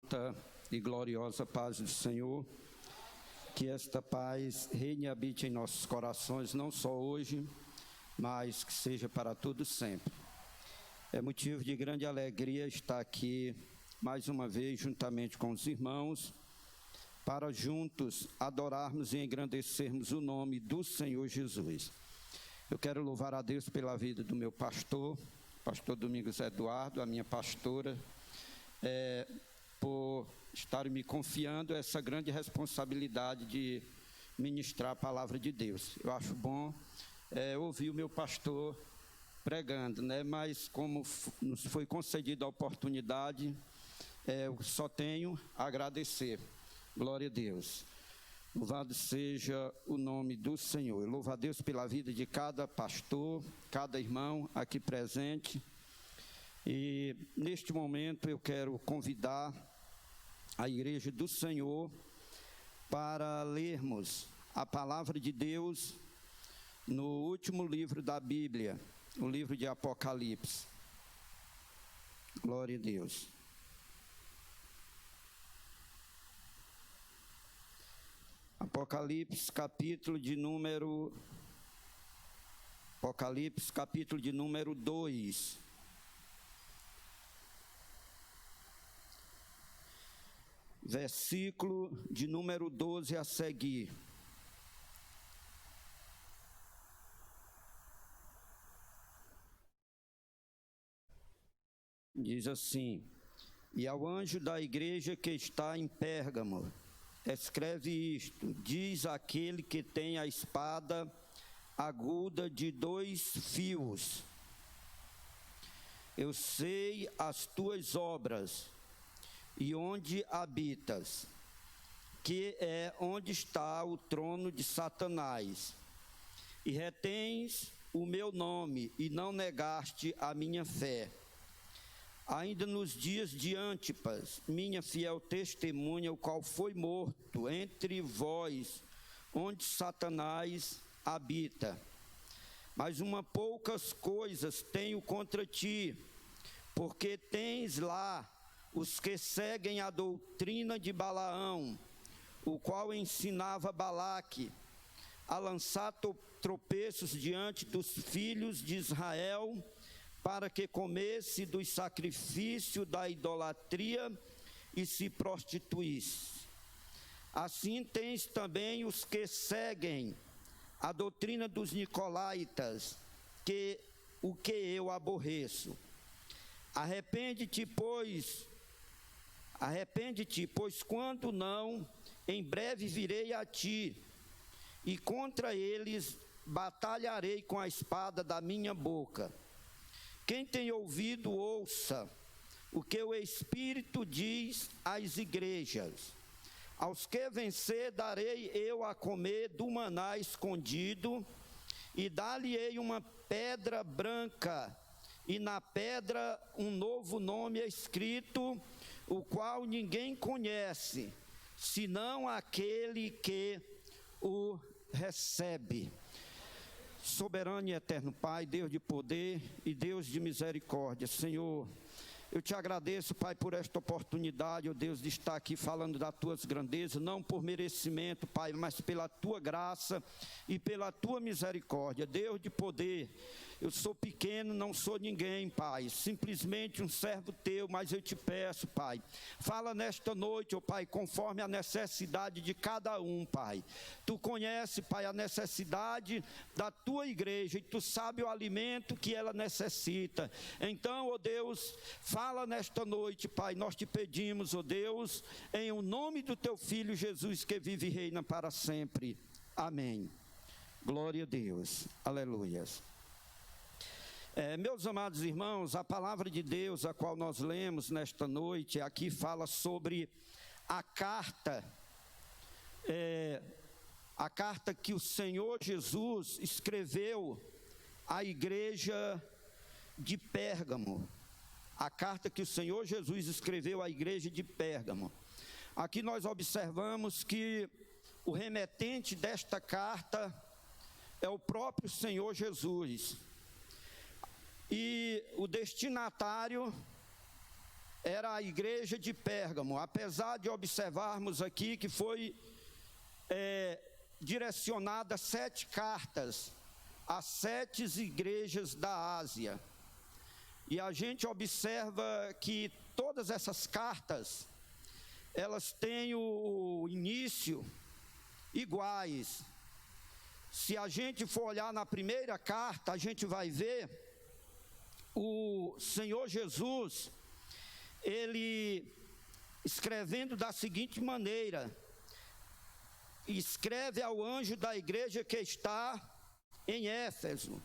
Santa e gloriosa paz do Senhor, que esta paz reine e habite em nossos corações, não só hoje, mas que seja para todos sempre. É motivo de grande alegria estar aqui mais uma vez juntamente com os irmãos, para juntos adorarmos e engrandecermos o nome do Senhor Jesus. Eu quero louvar a Deus pela vida do meu pastor Domingos Eduardo, a minha pastora, por estar me confiando essa grande responsabilidade de ministrar a palavra de Deus. Eu acho bom ouvir o meu pastor pregando, né? Mas como nos foi concedida a oportunidade, eu só tenho a agradecer. Glória a Deus. Louvado seja o nome do Senhor. Eu louvo a Deus pela vida de cada pastor, cada irmão aqui presente. E neste momento eu quero convidar a Igreja do Senhor para lermos a palavra de Deus no último livro da Bíblia, o livro de Apocalipse. Glória a Deus. Apocalipse, capítulo de número 2. Versículo de número 12 a seguir. Diz assim: E ao anjo da igreja que está em Pérgamo, escreve isto: diz aquele que tem a espada aguda de 2 fios: Eu sei as tuas obras e onde habitas, que é onde está o trono de Satanás, e retens o meu nome e não negaste a minha fé. Ainda nos dias de Antipas, minha fiel testemunha, o qual foi morto entre vós, onde Satanás habita. Mas poucas coisas tenho contra ti, porque tens lá os que seguem a doutrina de Balaão, o qual ensinava Balaque a lançar tropeços diante dos filhos de Israel, para que comesse do sacrifício da idolatria e se prostituísse. Assim tens também os que seguem a doutrina dos nicolaítas, o que eu aborreço. Arrepende-te, pois quando não, em breve virei a ti, e contra eles batalharei com a espada da minha boca. Quem tem ouvido, ouça o que o Espírito diz às igrejas. Aos que vencer, darei eu a comer do maná escondido, e dar-lhe-ei uma pedra branca, e na pedra um novo nome escrito, o qual ninguém conhece, senão aquele que o recebe. Soberano e eterno Pai, Deus de poder e Deus de misericórdia, Senhor, eu te agradeço, Pai, por esta oportunidade, ó Deus, de estar aqui falando das tuas grandezas, não por merecimento, Pai, mas pela tua graça e pela tua misericórdia. Deus de poder, eu sou pequeno, não sou ninguém, Pai, simplesmente um servo teu, mas eu te peço, Pai, fala nesta noite, ó Pai, conforme a necessidade de cada um, Pai. Tu conhece, Pai, a necessidade da tua igreja e tu sabe o alimento que ela necessita. Então, ó Deus, fala nesta noite, Pai, nós te pedimos, ó Deus, em o nome do teu Filho Jesus, que vive e reina para sempre. Amém. Glória a Deus. Aleluias. Meus amados irmãos, a palavra de Deus, a qual nós lemos nesta noite, aqui fala sobre a carta que o Senhor Jesus escreveu à igreja de Pérgamo. A carta que o Senhor Jesus escreveu à igreja de Pérgamo. Aqui nós observamos que o remetente desta carta é o próprio Senhor Jesus. E o destinatário era a igreja de Pérgamo, apesar de observarmos aqui que foi direcionada 7 cartas a 7 igrejas da Ásia. E a gente observa que todas essas cartas, elas têm o início iguais. Se a gente for olhar na primeira carta, a gente vai ver o Senhor Jesus, ele escrevendo da seguinte maneira: escreve ao anjo da igreja que está em Éfeso.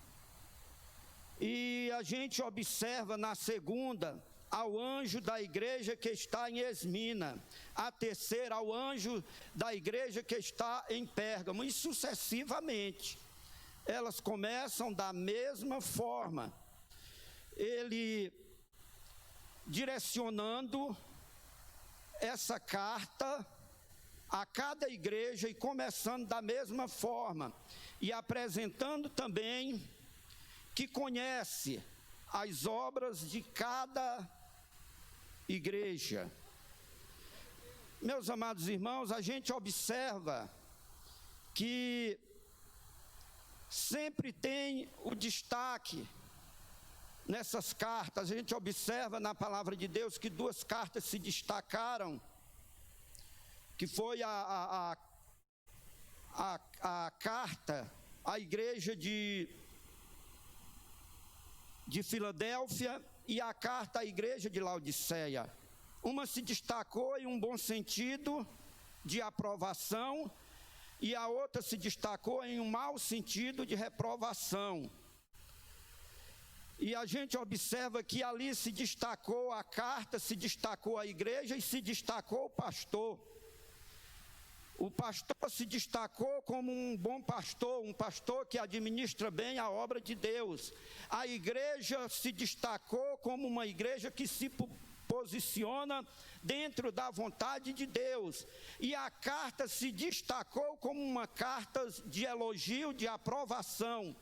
E a gente observa na segunda, ao anjo da igreja que está em Esmina, a terceira ao anjo da igreja que está em Pérgamo, e sucessivamente. Elas começam da mesma forma, ele direcionando essa carta a cada igreja e começando da mesma forma, e apresentando também que conhece as obras de cada igreja. Meus amados irmãos, a gente observa que sempre tem o destaque nessas cartas. A gente observa na palavra de Deus que 2 cartas se destacaram, que foi a carta à igreja de Filadélfia e a carta à igreja de Laodiceia. Uma se destacou em um bom sentido de aprovação e a outra se destacou em um mau sentido de reprovação. E a gente observa que ali se destacou a carta, se destacou a igreja e se destacou o pastor. O pastor se destacou como um bom pastor, um pastor que administra bem a obra de Deus. A igreja se destacou como uma igreja que se posiciona dentro da vontade de Deus. E a carta se destacou como uma carta de elogio, de aprovação.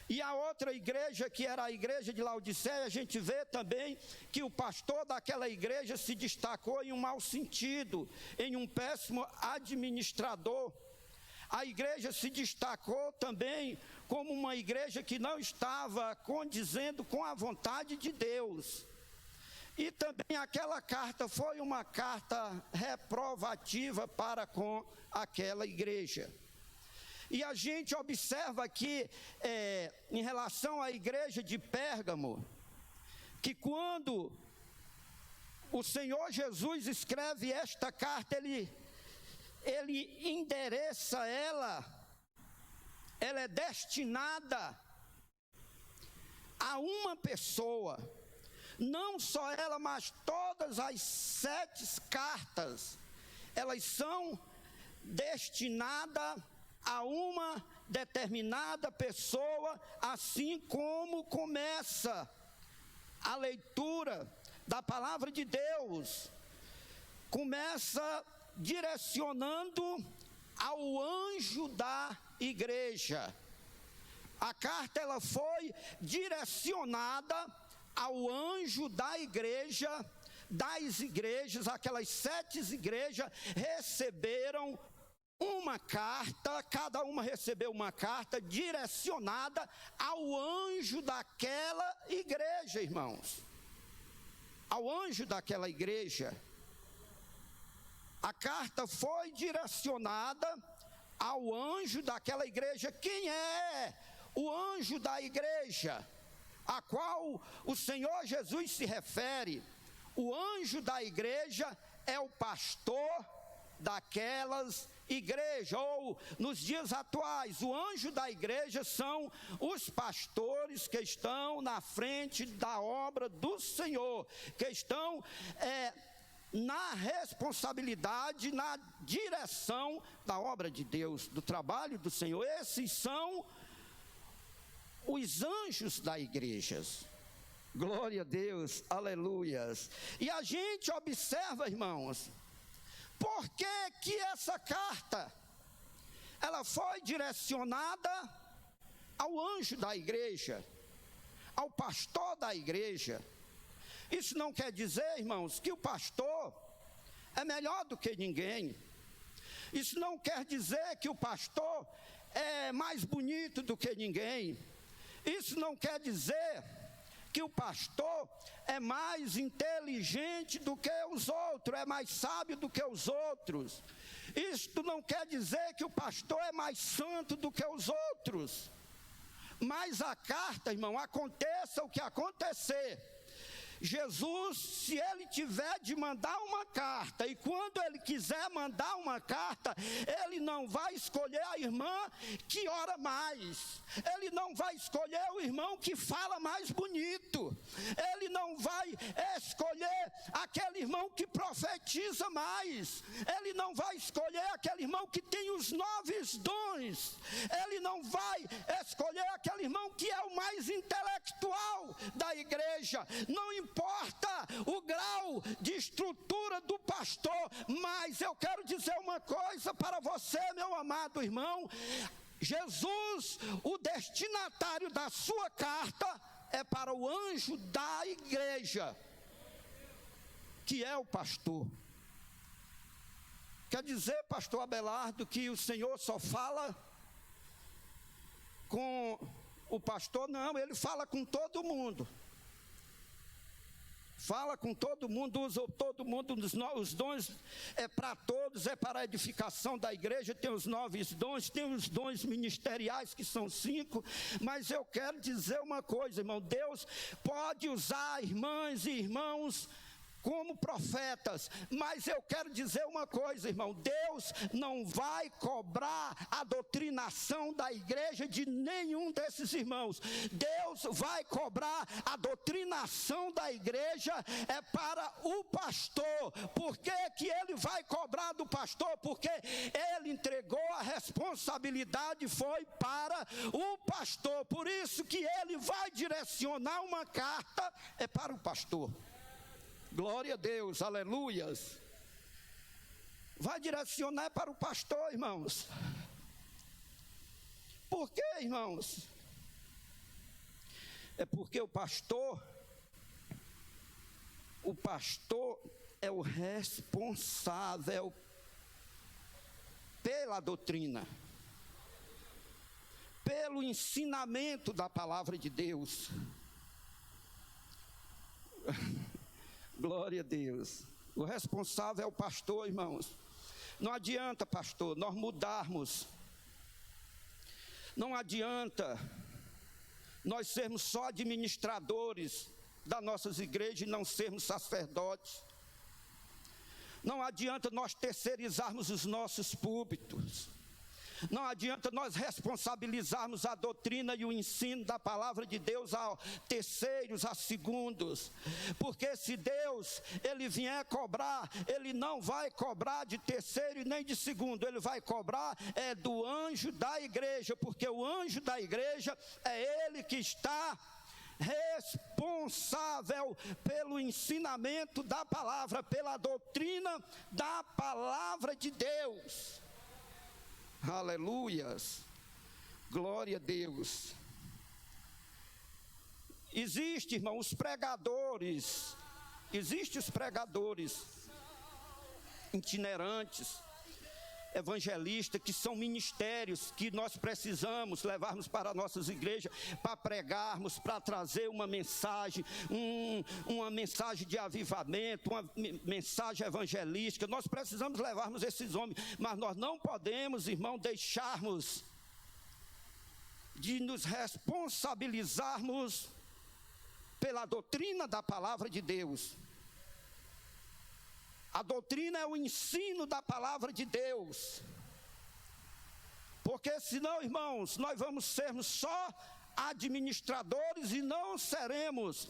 E a outra igreja, que era a igreja de Laodiceia, a gente vê também que o pastor daquela igreja se destacou em um mau sentido, em um péssimo administrador. A igreja se destacou também como uma igreja que não estava condizendo com a vontade de Deus. E também aquela carta foi uma carta reprovativa para com aquela igreja. E a gente observa aqui, em relação à igreja de Pérgamo, que quando o Senhor Jesus escreve esta carta, ele endereça ela é destinada a uma pessoa. Não só ela, mas todas as 7 cartas, elas são destinadas a uma determinada pessoa, assim como começa a leitura da palavra de Deus. Começa direcionando ao anjo da igreja. A carta ela foi direcionada ao anjo da igreja, das igrejas. Aquelas 7 igrejas receberam uma carta, cada uma recebeu uma carta direcionada ao anjo daquela igreja, irmãos. Ao anjo daquela igreja. A carta foi direcionada ao anjo daquela igreja. Quem é o anjo da igreja a qual o Senhor Jesus se refere? O anjo da igreja é o pastor daquelas igreja, ou nos dias atuais, o anjo da igreja são os pastores que estão na frente da obra do Senhor, que estão na responsabilidade, na direção da obra de Deus, do trabalho do Senhor. Esses são os anjos da igreja. Glória a Deus, aleluias. E a gente observa, irmãos, por que essa carta ela foi direcionada ao anjo da igreja, ao pastor da igreja? Isso não quer dizer, irmãos, que o pastor é melhor do que ninguém. Isso não quer dizer que o pastor é mais bonito do que ninguém. Isso não quer dizer que o pastor é mais inteligente do que os outros, é mais sábio do que os outros. Isto não quer dizer que o pastor é mais santo do que os outros. Mas a carta, irmão, aconteça o que acontecer, Jesus, se ele tiver de mandar uma carta, e quando ele quiser mandar uma carta, ele não vai escolher a irmã que ora mais, ele não vai escolher o irmão que fala mais bonito, ele não vai escolher aquele irmão que profetiza mais, ele não vai escolher aquele irmão que tem os 9 dons, ele não vai escolher aquele irmão que é o mais intelectual da igreja. Não importa o grau de estrutura do pastor, mas eu quero dizer uma coisa para você, meu amado irmão: Jesus, o destinatário da sua carta, é para o anjo da igreja, que é o pastor. Quer dizer, pastor Abelardo, que o Senhor só fala com o pastor? Não, ele fala com todo mundo. Fala com todo mundo, usa todo mundo, os dons é para todos, é para a edificação da igreja. Tem os 9 dons, tem os dons ministeriais que são 5, mas eu quero dizer uma coisa, irmão: Deus pode usar irmãs e irmãos como profetas, mas eu quero dizer uma coisa, irmão: Deus não vai cobrar a doutrinação da igreja de nenhum desses irmãos. Deus vai cobrar a doutrinação da igreja é para o pastor. Por que que ele vai cobrar do pastor? Porque ele entregou a responsabilidade, foi para o pastor. Por isso que ele vai direcionar uma carta é para o pastor. Glória a Deus, aleluias. Vai direcionar para o pastor, irmãos. Por quê, irmãos? É porque o pastor é o responsável pela doutrina, pelo ensinamento da palavra de Deus. Glória a Deus. O responsável é o pastor, irmãos. Não adianta, pastor, nós mudarmos. Não adianta nós sermos só administradores das nossas igrejas e não sermos sacerdotes. Não adianta nós terceirizarmos os nossos púlpitos. Não adianta nós responsabilizarmos a doutrina e o ensino da palavra de Deus a terceiros, a segundos. Porque se Deus, ele vier cobrar, ele não vai cobrar de terceiro e nem de segundo. Ele vai cobrar do anjo da igreja. Porque o anjo da igreja é ele que está responsável pelo ensinamento da palavra, pela doutrina da palavra de Deus. Aleluias, glória a Deus. Existem, irmão, os pregadores itinerantes, evangelistas, que são ministérios que nós precisamos levarmos para nossas igrejas, para pregarmos, para trazer uma mensagem, uma mensagem de avivamento, uma mensagem evangelística. Nós precisamos levarmos esses homens, mas nós não podemos, irmão, deixarmos de nos responsabilizarmos pela doutrina da palavra de Deus. A doutrina é o ensino da palavra de Deus. Porque senão, irmãos, nós vamos sermos só administradores e não seremos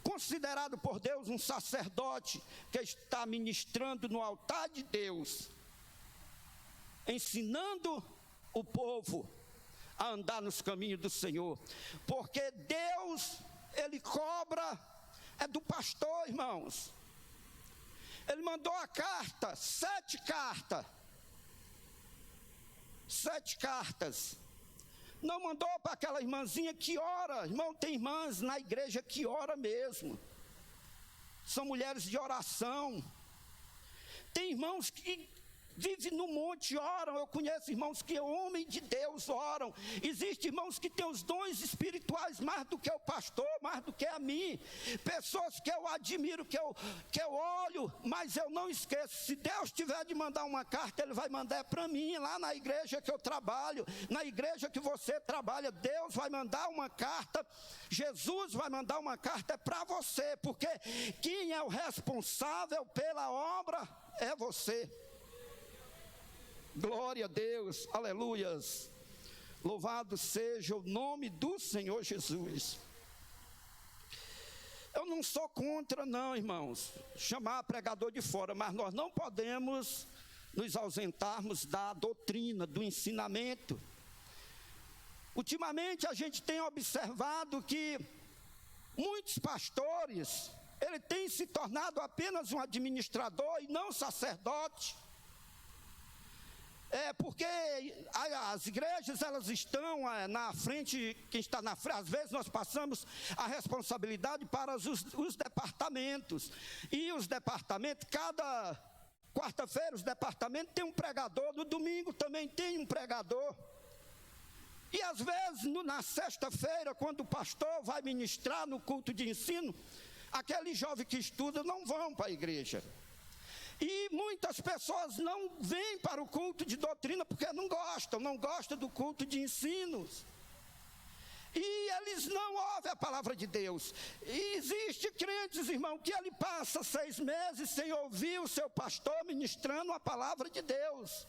considerados por Deus um sacerdote que está ministrando no altar de Deus, ensinando o povo a andar nos caminhos do Senhor. Porque Deus, ele cobra do pastor, irmãos. Ele mandou a carta, 7 cartas. Não mandou para aquela irmãzinha que ora. Irmão, tem irmãs na igreja que ora mesmo. são mulheres de oração. Tem irmãos que vivem no monte e oram. Eu conheço irmãos que, homem de Deus, oram. Existem irmãos que têm os dons espirituais mais do que o pastor, mais do que a mim. Pessoas que eu admiro, que eu olho, mas eu não esqueço. Se Deus tiver de mandar uma carta, Ele vai mandar para mim, lá na igreja que eu trabalho, na igreja que você trabalha. Deus vai mandar uma carta, Jesus vai mandar uma carta para você, porque quem é o responsável pela obra é você. Glória a Deus, aleluias, louvado seja o nome do Senhor Jesus. Eu não sou contra não, irmãos, chamar pregador de fora, mas nós não podemos nos ausentarmos da doutrina, do ensinamento. Ultimamente a gente tem observado que muitos pastores, ele tem se tornado apenas um administrador e não sacerdote. Porque as igrejas, elas estão na frente, quem está na frente, às vezes nós passamos a responsabilidade para os departamentos. E os departamentos, cada quarta-feira os departamentos tem um pregador, no domingo também tem um pregador. E às vezes na sexta-feira, quando o pastor vai ministrar no culto de ensino, aqueles jovens que estudam não vão para a igreja. E muitas pessoas não vêm para o culto de doutrina porque não gostam do culto de ensinos. E eles não ouvem a palavra de Deus. E existe crentes, irmão, que ele passa 6 meses sem ouvir o seu pastor ministrando a palavra de Deus.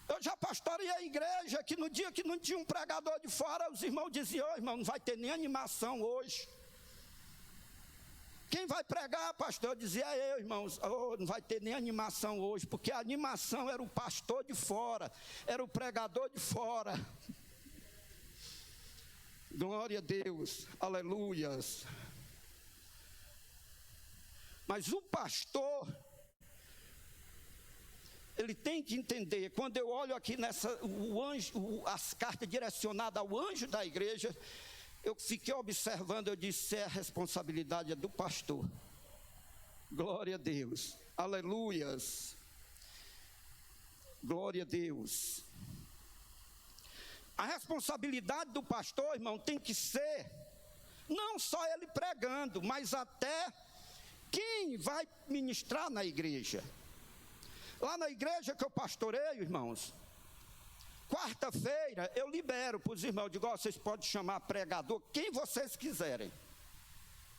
Eu já pastorei a igreja que no dia que não tinha um pregador de fora, os irmãos diziam: "Ô irmão, não vai ter nem animação hoje. Quem vai pregar, pastor?" Eu dizia: "Eu, irmãos, não vai ter nem animação hoje", porque a animação era o pastor de fora, era o pregador de fora. Glória a Deus, aleluias. Mas o pastor, ele tem que entender, quando eu olho aqui as cartas direcionadas ao anjo da igreja, eu fiquei observando, eu disse: a responsabilidade é do pastor. Glória a Deus, aleluias, glória a Deus. A responsabilidade do pastor, irmão, tem que ser, não só ele pregando, mas até quem vai ministrar na igreja. Lá na igreja que eu pastoreio, irmãos, quarta-feira eu libero para os irmãos, digo: vocês podem chamar pregador, quem vocês quiserem.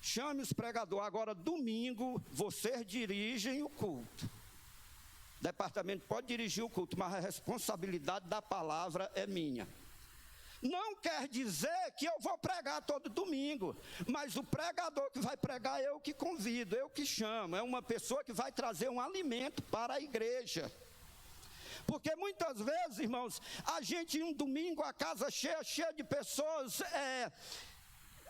Chame os pregadores. Agora, domingo, vocês dirigem o culto. O departamento pode dirigir o culto, mas a responsabilidade da palavra é minha. Não quer dizer que eu vou pregar todo domingo, mas o pregador que vai pregar, eu que convido, eu que chamo. É uma pessoa que vai trazer um alimento para a igreja. Porque muitas vezes, irmãos, a gente em um domingo, a casa cheia de pessoas,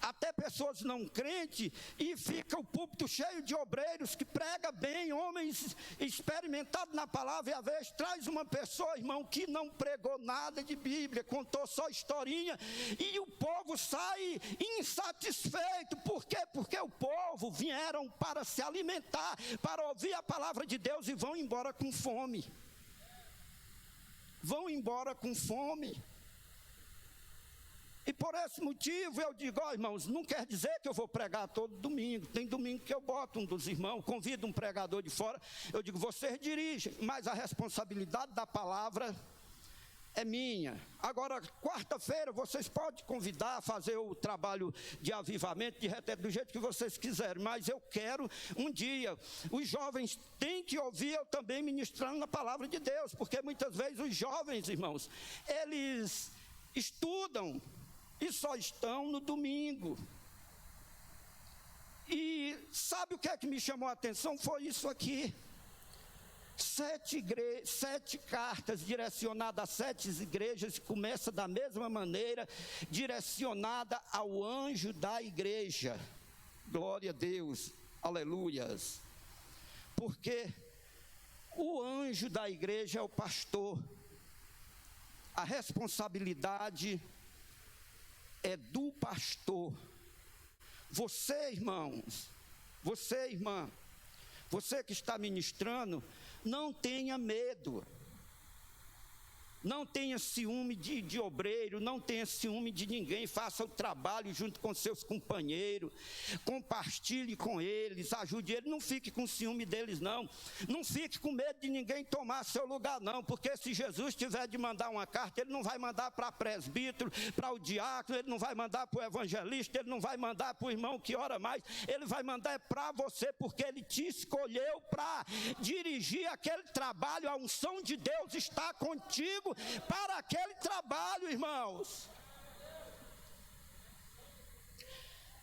até pessoas não crentes, e fica o púlpito cheio de obreiros que prega bem, homens experimentados na palavra, e às vezes traz uma pessoa, irmão, que não pregou nada de Bíblia, contou só historinha, e o povo sai insatisfeito. Por quê? Porque o povo vieram para se alimentar, para ouvir a palavra de Deus, e vão embora com fome. Vão embora com fome. E por esse motivo eu digo: irmãos, não quer dizer que eu vou pregar todo domingo. Tem domingo que eu boto um dos irmãos, convido um pregador de fora, eu digo: vocês dirigem, mas a responsabilidade da palavra é minha. Agora, quarta-feira, vocês podem convidar a fazer o trabalho de avivamento, de reteto, do jeito que vocês quiserem, mas eu quero um dia, os jovens têm que ouvir eu também ministrando na palavra de Deus, porque muitas vezes os jovens, irmãos, eles estudam e só estão no domingo. E sabe o que é que me chamou a atenção? Foi isso aqui: 7 cartas direcionadas a 7 igrejas, começa da mesma maneira, direcionada ao anjo da igreja. Glória a Deus, aleluias. Porque o anjo da igreja é o pastor. A responsabilidade é do pastor. Você, irmãos, você, irmã, você que está ministrando, não tenha medo. Não tenha ciúme de obreiro, não tenha ciúme de ninguém, faça o trabalho junto com seus companheiros, compartilhe com eles, ajude eles, não fique com ciúme deles não fique com medo de ninguém tomar seu lugar não, porque se Jesus tiver de mandar uma carta, ele não vai mandar para presbítero, para o diácono, ele não vai mandar para o evangelista, ele não vai mandar para o irmão que ora mais, ele vai mandar para você, porque ele te escolheu para dirigir aquele trabalho, a unção de Deus está contigo, para aquele trabalho, irmãos.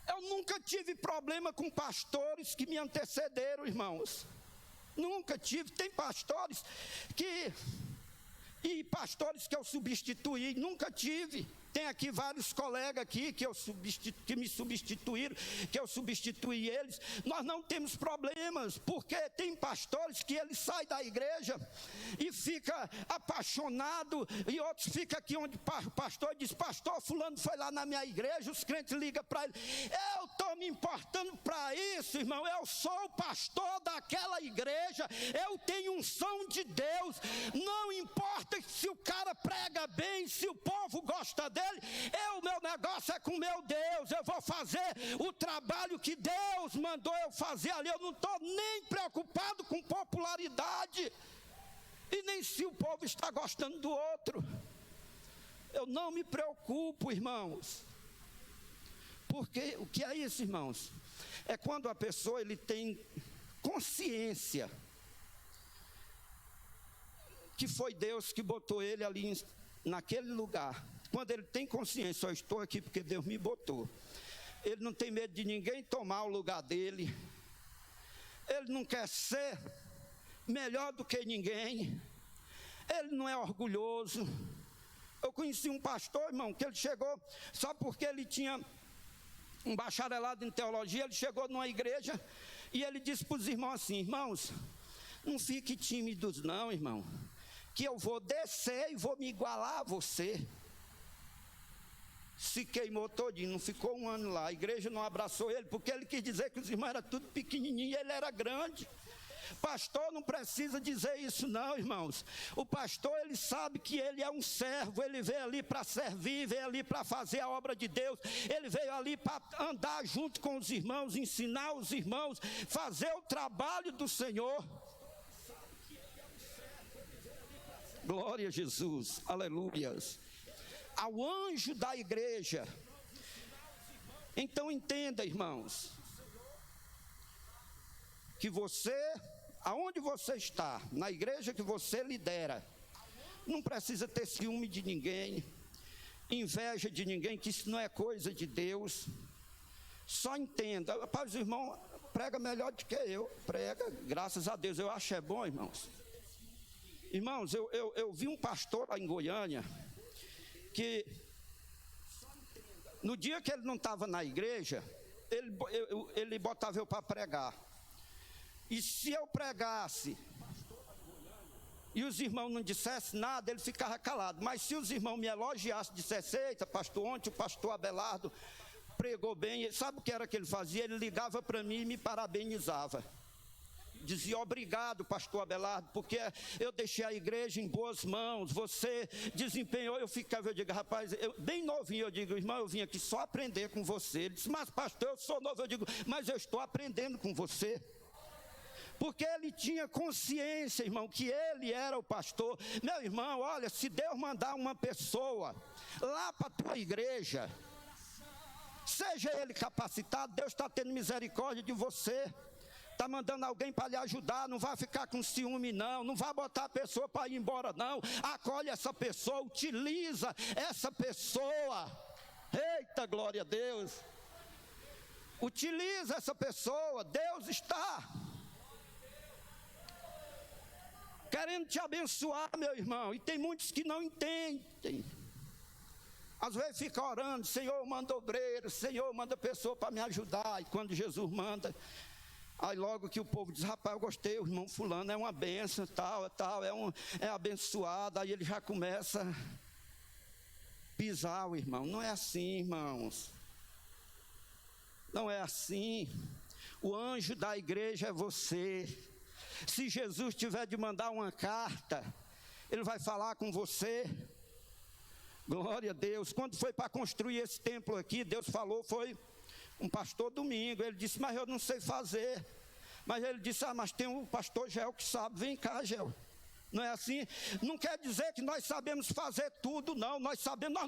Eu nunca tive problema com pastores que me antecederam, irmãos. Nunca tive. Tem pastores e pastores que eu substituí, nunca tive. Tem aqui vários colegas aqui que me substituíram, que eu substituí eles. Nós não temos problemas, porque tem pastores que eles saem da igreja e fica apaixonado, e outros ficam aqui onde o pastor diz, pastor fulano foi lá na minha igreja, os crentes ligam para ele, eu estou me importando para isso, irmão, eu sou o pastor daquela igreja, eu tenho unção de Deus, não importa se o cara prega bem, se o povo gosta dele, o meu negócio é com meu Deus, eu vou fazer o trabalho que Deus mandou eu fazer ali, eu não estou nem preocupado com popularidade, e nem se o povo está gostando do outro, eu não me preocupo, irmãos, porque o que é isso, irmãos? É quando a pessoa ele tem consciência que foi Deus que botou ele ali naquele lugar. Quando ele tem consciência, eu estou aqui porque Deus me botou. Ele não tem medo de ninguém tomar o lugar dele. Ele não quer ser melhor do que ninguém. Ele não é orgulhoso. Eu conheci um pastor, irmão, que ele chegou, só porque ele tinha um bacharelado em teologia, ele chegou numa igreja e ele disse para os irmãos assim, irmãos, não fiquem tímidos não, irmão, que eu vou descer e vou me igualar a você. Se queimou todinho, não ficou um ano lá, a igreja não abraçou ele, porque ele quis dizer que os irmãos eram tudo pequenininho e ele era grande. Pastor não precisa dizer isso não, irmãos. O pastor, ele sabe que ele é um servo, ele veio ali para servir, veio ali para fazer a obra de Deus, ele veio ali para andar junto com os irmãos, ensinar os irmãos, fazer o trabalho do Senhor. Glória a Jesus, aleluias. Ao anjo da igreja. Então entenda, irmãos, que você, aonde você está, na igreja que você lidera, não precisa ter ciúme de ninguém, inveja de ninguém, que isso não é coisa de Deus. Só entenda, rapaz, o irmão prega melhor do que eu, prega, graças a Deus, eu acho é bom, irmãos. Irmãos, eu vi um pastor lá em Goiânia, que no dia que ele não estava na igreja, ele botava eu para pregar, e se eu pregasse e os irmãos não dissessem nada, ele ficava calado, mas se os irmãos me elogiassem, dissessem, eita pastor, ontem o pastor Abelardo pregou bem, sabe o que era que ele fazia? Ele ligava para mim e me parabenizava, dizia, obrigado pastor Abelardo, porque eu deixei a igreja em boas mãos, você desempenhou. Eu ficava, eu digo, rapaz, bem novinho, eu digo, irmão, eu vim aqui só aprender com você. Ele disse, mas pastor, eu sou novo. Eu digo, mas eu estou aprendendo com você, porque ele tinha consciência, irmão, que ele era o pastor. Meu irmão, olha, se Deus mandar uma pessoa lá para a tua igreja, seja ele capacitado, Deus está tendo misericórdia de você, está mandando alguém para lhe ajudar, não vai ficar com ciúme não vai botar a pessoa para ir embora não, acolhe essa pessoa, utiliza essa pessoa, eita glória a Deus, utiliza essa pessoa, Deus está querendo te abençoar, meu irmão, e tem muitos que não entendem, às vezes fica orando, Senhor manda obreiro, Senhor manda pessoa para me ajudar, e quando Jesus manda, aí logo que o povo diz, rapaz, eu gostei, o irmão fulano é uma bênção, tal, é abençoado, aí ele já começa a pisar o irmão. Não é assim, irmãos. Não é assim. O anjo da igreja é você. Se Jesus tiver de mandar uma carta, ele vai falar com você. Glória a Deus. Quando foi para construir esse templo aqui, Deus falou, foi um pastor domingo. Ele disse, mas eu não sei fazer. Mas ele disse, mas tem um pastor Gel que sabe. Vem cá, Gel. Não é assim? Não quer dizer que nós sabemos fazer tudo, não. Nós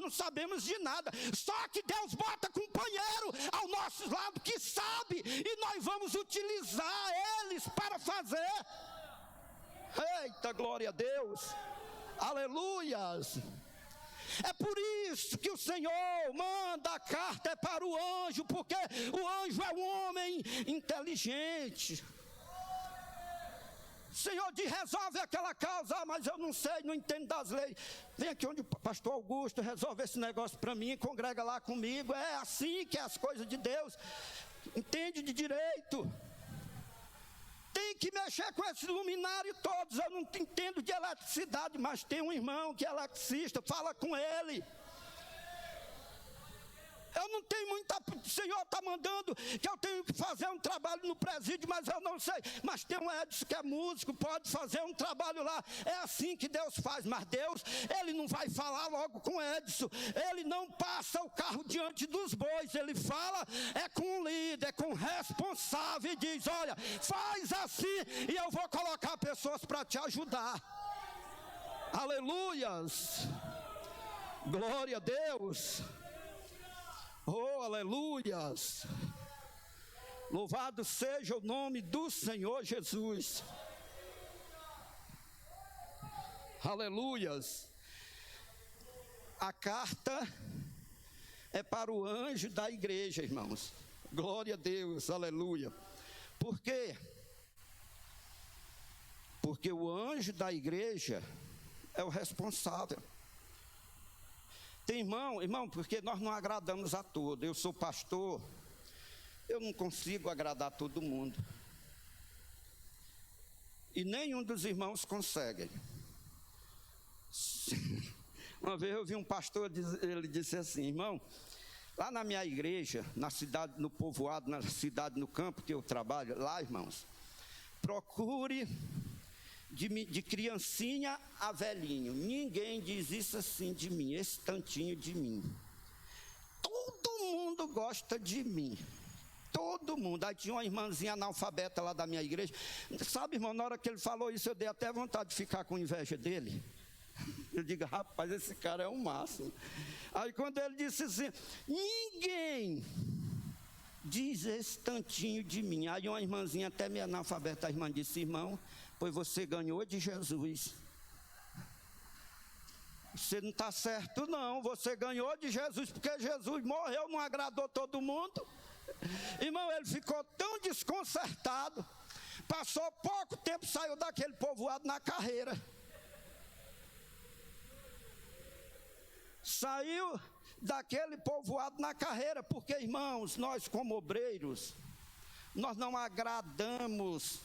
não sabemos de nada. Só que Deus bota companheiro ao nosso lado que sabe, e nós vamos utilizar eles para fazer. Eita, glória a Deus. Aleluias. É por isso que o Senhor manda a carta para o anjo, porque o anjo é um homem inteligente. O Senhor diz, resolve aquela causa, mas eu não sei, não entendo das leis. Vem aqui onde o pastor Augusto resolve esse negócio para mim, congrega lá comigo. É assim que é as coisas de Deus. Entende de direito. Tem que mexer com esses luminários todos. Eu não entendo de eletricidade, mas tem um irmão que é eletricista, fala com ele. Eu não tenho muita... O Senhor está mandando que eu tenho que fazer um trabalho no presídio, mas eu não sei. Mas tem um Edson que é músico, pode fazer um trabalho lá. É assim que Deus faz. Mas Deus, Ele não vai falar logo com o Edson. Ele não passa o carro diante dos bois. Ele fala com o líder, com o responsável, e diz, olha, faz assim e eu vou colocar pessoas para te ajudar. Aleluias. Glória a Deus. Oh, aleluias. Louvado seja o nome do Senhor Jesus. Aleluias. A carta é para o anjo da igreja, irmãos. Glória a Deus, aleluia. Por quê? Porque o anjo da igreja é o responsável. Tem irmão, porque nós não agradamos a todos. Eu sou pastor, eu não consigo agradar todo mundo. E nenhum dos irmãos consegue. Uma vez eu vi um pastor, ele disse assim, irmão, lá na minha igreja, na cidade, no povoado, na cidade, no campo que eu trabalho, lá, irmãos, procure... De criancinha a velhinho, ninguém diz isso assim de mim, esse tantinho de mim. Todo mundo gosta de mim, todo mundo. Aí tinha uma irmãzinha analfabeta lá da minha igreja, sabe, irmão, na hora que ele falou isso, eu dei até vontade de ficar com inveja dele. Eu digo, rapaz, esse cara é o máximo. Aí quando ele disse assim, ninguém diz esse tantinho de mim. Aí uma irmãzinha até meio analfabeta, a irmã disse, irmão, pois você ganhou de Jesus. Você não está certo não, você ganhou de Jesus, porque Jesus morreu, não agradou todo mundo. Irmão, ele ficou tão desconcertado, passou pouco tempo, saiu daquele povoado na carreira. Saiu daquele povoado na carreira, porque, irmãos, nós como obreiros, nós não agradamos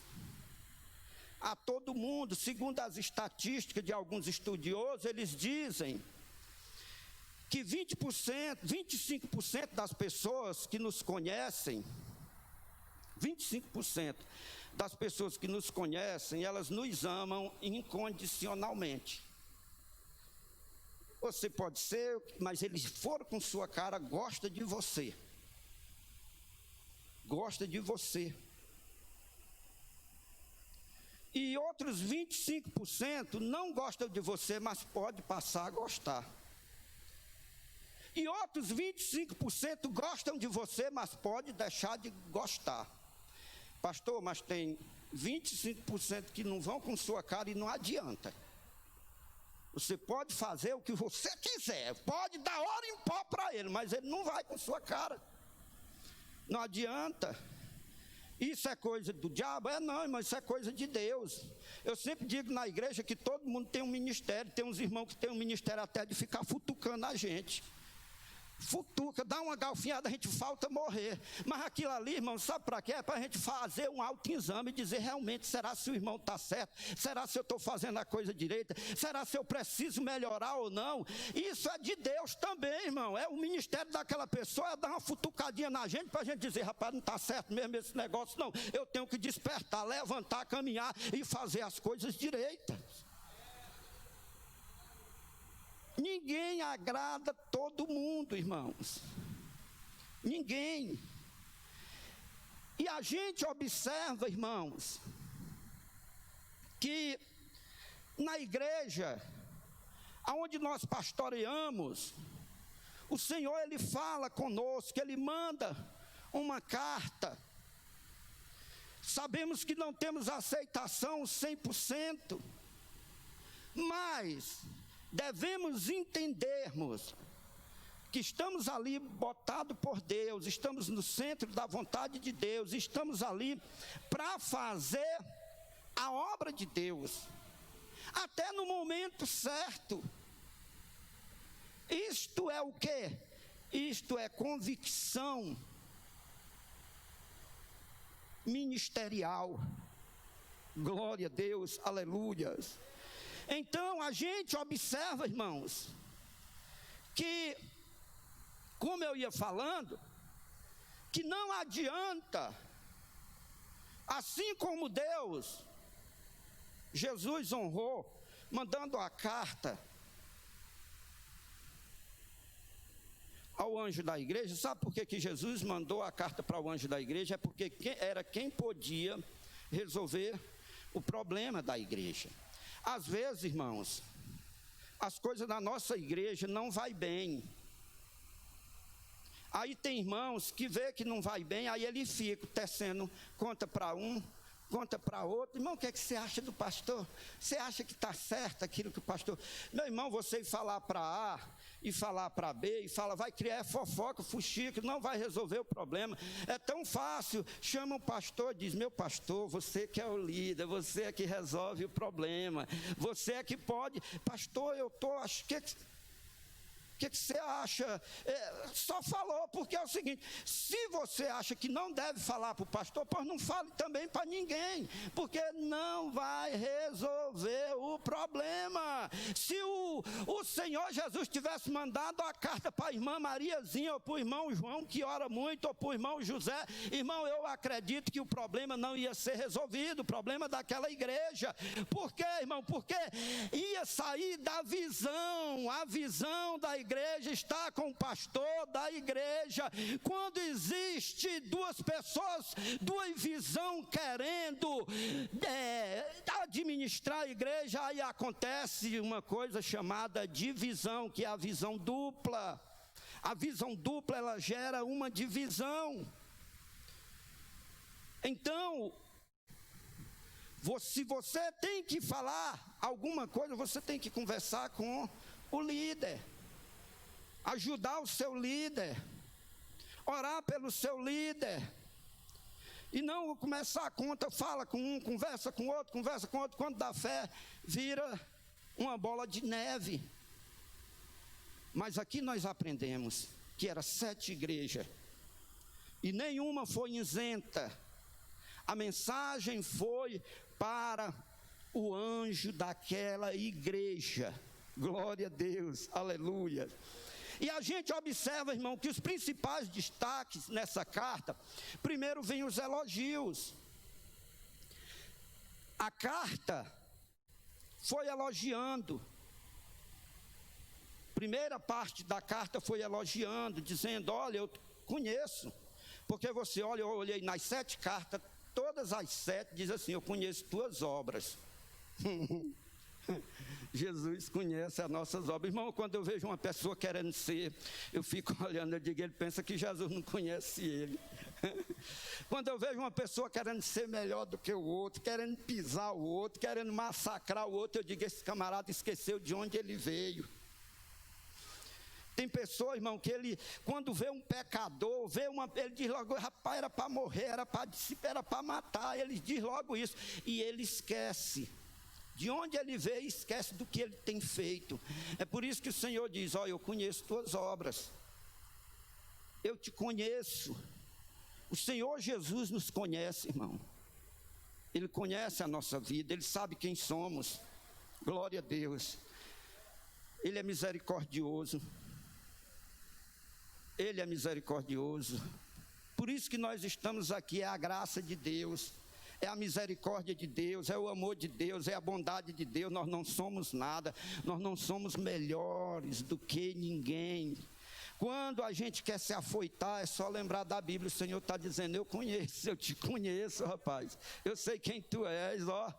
a todo mundo. Segundo as estatísticas de alguns estudiosos, eles dizem que 20%, 25% das pessoas que nos conhecem, 25% das pessoas que nos conhecem, elas nos amam incondicionalmente. Você pode ser, mas eles foram com sua cara, gosta de você. Gosta de você. E outros 25% não gostam de você, mas pode passar a gostar. E outros 25% gostam de você, mas pode deixar de gostar. Pastor, mas tem 25% que não vão com sua cara e não adianta. Você pode fazer o que você quiser, pode dar hora em pó para ele, mas ele não vai com sua cara. Não adianta. Isso é coisa do diabo? Não, irmão, isso é coisa de Deus. Eu sempre digo na igreja que todo mundo tem um ministério. Tem uns irmãos que têm um ministério até de ficar futucando a gente. futuca, dá uma galfinhada, a gente falta morrer. Mas aquilo ali, irmão, sabe para quê? É para a gente fazer um autoexame e dizer realmente, será se o irmão está certo? Será se eu estou fazendo a coisa direita? Será se eu preciso melhorar ou não? Isso é de Deus também, irmão. É o ministério daquela pessoa, é dar uma futucadinha na gente para a gente dizer, rapaz, não está certo mesmo esse negócio, não. Eu tenho que despertar, levantar, caminhar e fazer as coisas direitas. Ninguém agrada todo mundo, irmãos. Ninguém. E a gente observa, irmãos, que na igreja, aonde nós pastoreamos, o Senhor, Ele fala conosco, Ele manda uma carta. Sabemos que não temos aceitação 100%, mas devemos entendermos que estamos ali botados por Deus, estamos no centro da vontade de Deus, estamos ali para fazer a obra de Deus, até no momento certo. Isto é o quê? Isto é convicção ministerial. Glória a Deus, aleluias. Então, a gente observa, irmãos, que, como eu ia falando, que não adianta, assim como Deus, Jesus honrou, mandando a carta ao anjo da igreja. Sabe por que Jesus mandou a carta para o anjo da igreja? É porque era quem podia resolver o problema da igreja. Às vezes, irmãos, as coisas da nossa igreja não vai bem. Aí tem irmãos que vê que não vai bem, aí ele fica tecendo, conta para um, conta para outro. Irmão, o que é que você acha do pastor? Você acha que está certo aquilo que o pastor... Meu irmão, você falar para A e falar para B, e fala, vai criar fofoca, fuxico, não vai resolver o problema. É tão fácil, chama o pastor, diz, meu pastor, você que é o líder, você é que resolve o problema, você é que pode, pastor, eu estou, acho que... O que você acha? Só falou, porque é o seguinte, se você acha que não deve falar para o pastor, pois não fale também para ninguém, porque não vai resolver o problema. Se o Senhor Jesus tivesse mandado a carta para a irmã Mariazinha, ou para o irmão João, que ora muito, ou para o irmão José, irmão, eu acredito que o problema não ia ser resolvido, o problema daquela igreja. Por quê, irmão? Porque ia sair da visão, a visão da igreja está com o pastor da igreja. Quando existe duas pessoas, duas visões querendo administrar a igreja, aí acontece uma coisa chamada divisão, que é a visão dupla. A visão dupla, ela gera uma divisão. Então, se você tem que falar alguma coisa, você tem que conversar com o líder, ajudar o seu líder, orar pelo seu líder, e não começar a conta, fala com um, conversa com outro, quando dá fé, vira uma bola de neve. Mas aqui nós aprendemos que era 7 igrejas, e nenhuma foi isenta. A mensagem foi para o anjo daquela igreja. Glória a Deus, aleluia. E a gente observa, irmão, que os principais destaques nessa carta, primeiro vem os elogios. A carta foi elogiando. Primeira parte da carta foi elogiando, dizendo, olha, eu conheço. Porque você olha, eu olhei nas 7 cartas, todas as 7 diz assim, eu conheço tuas obras. Jesus conhece as nossas obras. Irmão, quando eu vejo uma pessoa querendo ser, eu fico olhando, eu digo, ele pensa que Jesus não conhece ele. Quando eu vejo uma pessoa querendo ser melhor do que o outro, querendo pisar o outro, querendo massacrar o outro, eu digo, esse camarada esqueceu de onde ele veio. Tem pessoa, irmão, que ele, quando vê um pecador, ele diz logo, rapaz, era para morrer, era para matar, ele diz logo isso, e ele esquece de onde ele veio, esquece do que ele tem feito. É por isso que o Senhor diz, olha, eu conheço tuas obras. eu te conheço. O Senhor Jesus nos conhece, irmão. Ele conhece a nossa vida, Ele sabe quem somos. Glória a Deus. Ele é misericordioso. Ele é misericordioso. Por isso que nós estamos aqui, é a graça de Deus, é a misericórdia de Deus, é o amor de Deus, é a bondade de Deus. Nós não somos nada, nós não somos melhores do que ninguém. Quando a gente quer se afoitar, é só lembrar da Bíblia. O Senhor está dizendo: eu conheço, eu te conheço, rapaz. Eu sei quem tu és, ó.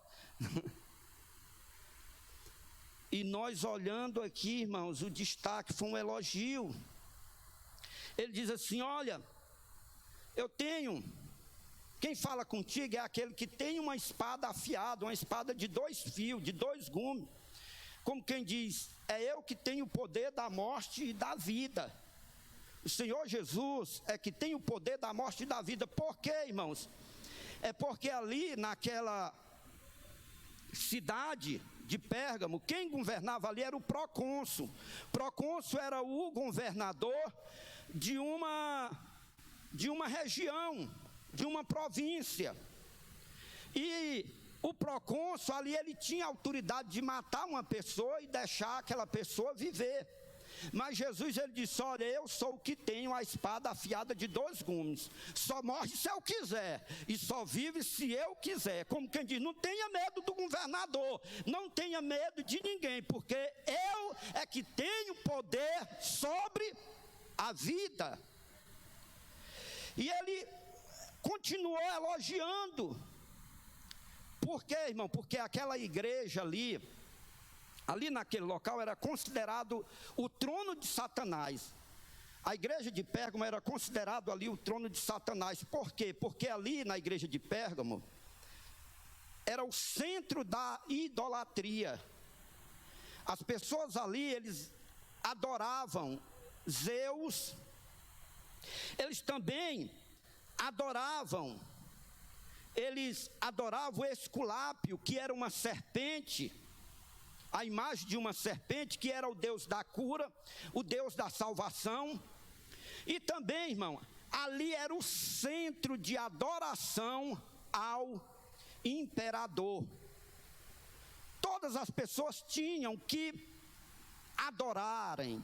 E nós olhando aqui, irmãos, o destaque foi um elogio. Ele diz assim: olha, eu tenho, quem fala contigo é aquele que tem uma espada afiada, uma espada de 2 fios, de 2 gumes. Como quem diz, é eu que tenho o poder da morte e da vida. O Senhor Jesus é que tem o poder da morte e da vida. Por quê, irmãos? É porque ali naquela cidade de Pérgamo, quem governava ali era o procônsul. Procônsul era o governador de uma região, de uma província. E o procônsul ali, ele tinha autoridade de matar uma pessoa e deixar aquela pessoa viver. Mas Jesus, ele disse: olha, eu sou o que tenho a espada afiada de 2 gumes. Só morre se eu quiser, e só vive se eu quiser. Como quem diz, não tenha medo do governador, não tenha medo de ninguém, porque eu é que tenho poder sobre a vida. E ele continuou elogiando. Por quê, irmão? Porque aquela igreja ali naquele local era considerado o trono de Satanás. A igreja de Pérgamo era considerado ali o trono de Satanás. Por quê? Porque ali na igreja de Pérgamo era o centro da idolatria. As pessoas ali, eles adoravam Zeus. Eles também adoravam o Esculápio, que era uma serpente, a imagem de uma serpente, que era o Deus da cura, o Deus da salvação. E também, irmão, ali era o centro de adoração ao imperador. Todas as pessoas tinham que adorarem,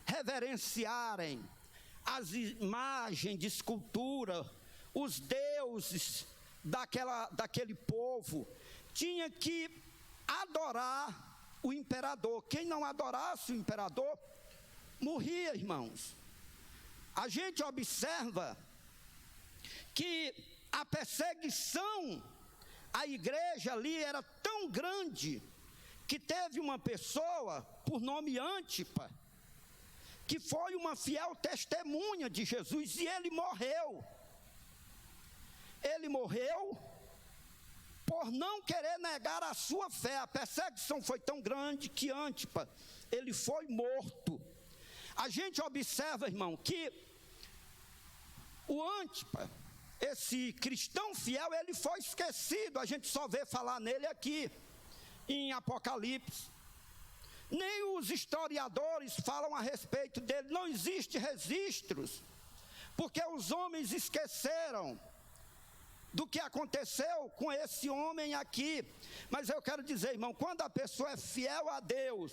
reverenciarem as imagens de escultura, os deuses daquele povo. Tinha que adorar o imperador. Quem não adorasse o imperador morria, irmãos. A gente observa que a perseguição à igreja ali era tão grande que teve uma pessoa por nome Antipa, que foi uma fiel testemunha de Jesus, e ele morreu. Ele morreu por não querer negar a sua fé. A perseguição foi tão grande que Antipa, ele foi morto. A gente observa, irmão, que o Antipa, esse cristão fiel, ele foi esquecido. A gente só vê falar nele aqui em Apocalipse. Nem os historiadores falam a respeito dele. Não existe registros, porque os homens esqueceram do que aconteceu com esse homem aqui. Mas eu quero dizer, irmão, quando a pessoa é fiel a Deus,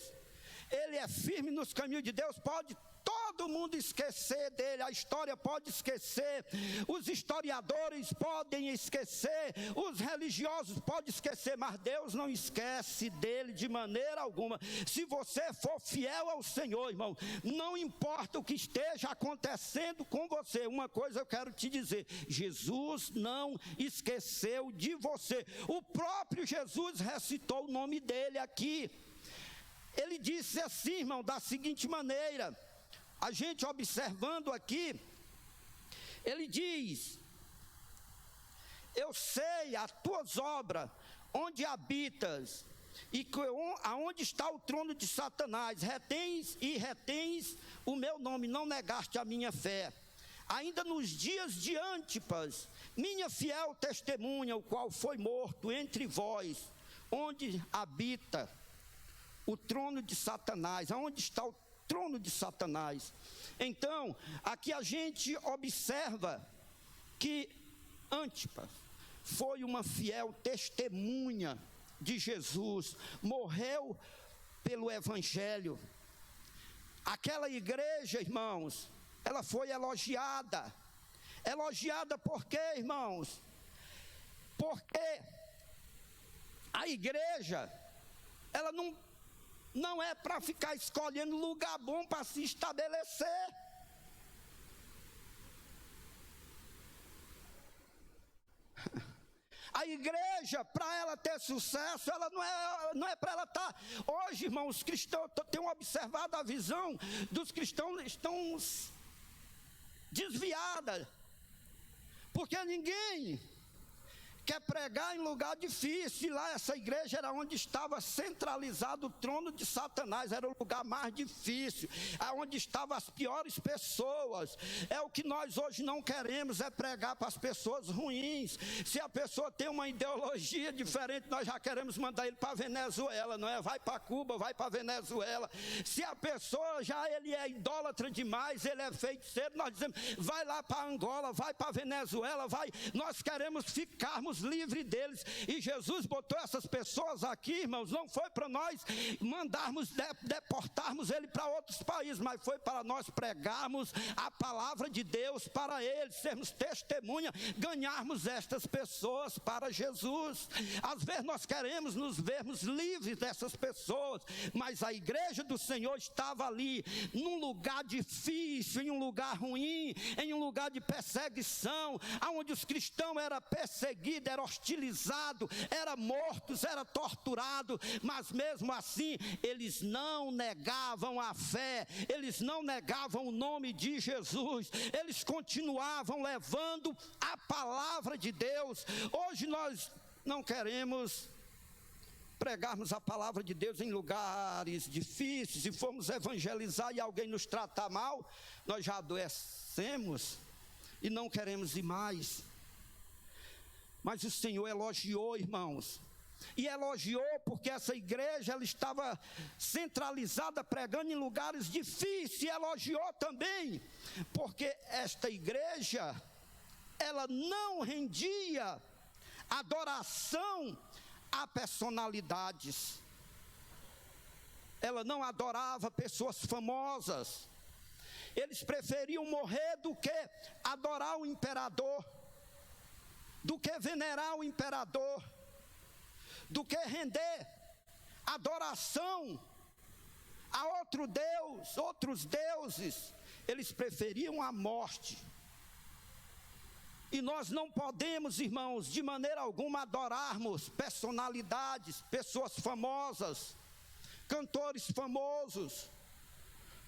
ele é firme nos caminhos de Deus, pode todo mundo esquecer dele, a história pode esquecer, os historiadores podem esquecer, os religiosos podem esquecer, mas Deus não esquece dele de maneira alguma. Se você for fiel ao Senhor, irmão, não importa o que esteja acontecendo com você, uma coisa eu quero te dizer: Jesus não esqueceu de você. O próprio Jesus recitou o nome dele aqui. Ele disse assim, irmão, da seguinte maneira, a gente observando aqui, ele diz: eu sei as tuas obras, onde habitas, e aonde está o trono de Satanás, retens o meu nome, não negaste a minha fé. Ainda nos dias de Antipas, minha fiel testemunha, o qual foi morto entre vós, onde habita o trono de Satanás, aonde está o trono de Satanás. Então, aqui a gente observa que Antipas foi uma fiel testemunha de Jesus, morreu pelo Evangelho. Aquela igreja, irmãos, ela foi elogiada. Elogiada por quê, irmãos? Porque a igreja, ela não é para ficar escolhendo lugar bom para se estabelecer. A igreja, para ela ter sucesso, ela não é para ela estar... Hoje, irmãos, os cristãos, tenho observado a visão dos cristãos estão desviada, porque ninguém quer pregar em lugar difícil. E lá essa igreja era onde estava centralizado o trono de Satanás, era o lugar mais difícil, onde estavam as piores pessoas. É o que nós hoje não queremos, é pregar para as pessoas ruins. Se a pessoa tem uma ideologia diferente, nós já queremos mandar ele para a Venezuela, não é? Vai para Cuba, vai para a Venezuela. Se a pessoa ele é idólatra demais, ele é feiticeiro, nós dizemos, vai lá para Angola, vai para a Venezuela, vai. Nós queremos ficarmos livre deles, e Jesus botou essas pessoas aqui, irmãos, não foi para nós mandarmos, deportarmos ele para outros países, mas foi para nós pregarmos a palavra de Deus para eles, sermos testemunha, ganharmos estas pessoas para Jesus. Às vezes nós queremos nos vermos livres dessas pessoas, mas a igreja do Senhor estava ali, num lugar difícil, em um lugar ruim, em um lugar de perseguição, onde os cristãos eram perseguidos, era hostilizado, era mortos, era torturado, mas mesmo assim eles não negavam a fé, eles não negavam o nome de Jesus, eles continuavam levando a palavra de Deus. Hoje nós não queremos pregarmos a palavra de Deus em lugares difíceis, e formos evangelizar e alguém nos tratar mal, nós já adoecemos e não queremos ir mais. Mas o Senhor elogiou, irmãos, e elogiou porque essa igreja ela estava centralizada, pregando em lugares difíceis, e elogiou também porque esta igreja, ela não rendia adoração a personalidades, ela não adorava pessoas famosas, eles preferiam morrer do que adorar o imperador, do que venerar o imperador, do que render adoração a outro Deus, outros deuses. Eles preferiam a morte. E nós não podemos, irmãos, de maneira alguma adorarmos personalidades, pessoas famosas, cantores famosos,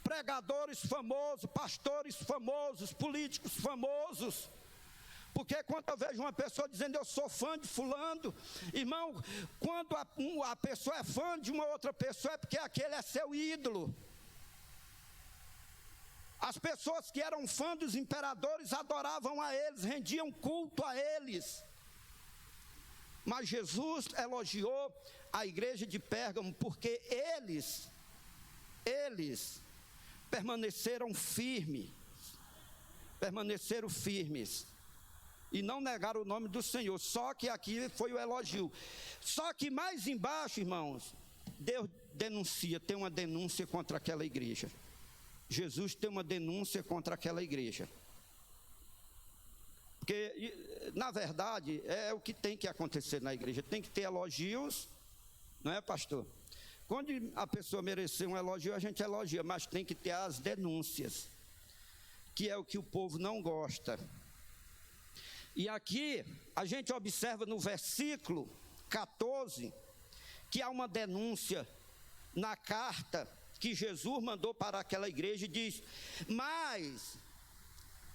pregadores famosos, pastores famosos, políticos famosos. Porque quando eu vejo uma pessoa dizendo eu sou fã de fulano, irmão, quando a pessoa é fã de uma outra pessoa, é porque aquele é seu ídolo. As pessoas que eram fãs dos imperadores adoravam a eles, rendiam culto a eles. Mas Jesus elogiou a igreja de Pérgamo porque eles permaneceram firmes, e não negaram o nome do Senhor. Só que aqui foi o elogio. Só que mais embaixo, irmãos, Deus tem uma denúncia contra aquela igreja. Jesus tem uma denúncia contra aquela igreja. Porque, na verdade, é o que tem que acontecer na igreja. Tem que ter elogios, não é, pastor? Quando a pessoa merecer um elogio, a gente elogia, mas tem que ter as denúncias, que é o que o povo não gosta. E aqui a gente observa no versículo 14 que há uma denúncia na carta que Jesus mandou para aquela igreja, e diz: mas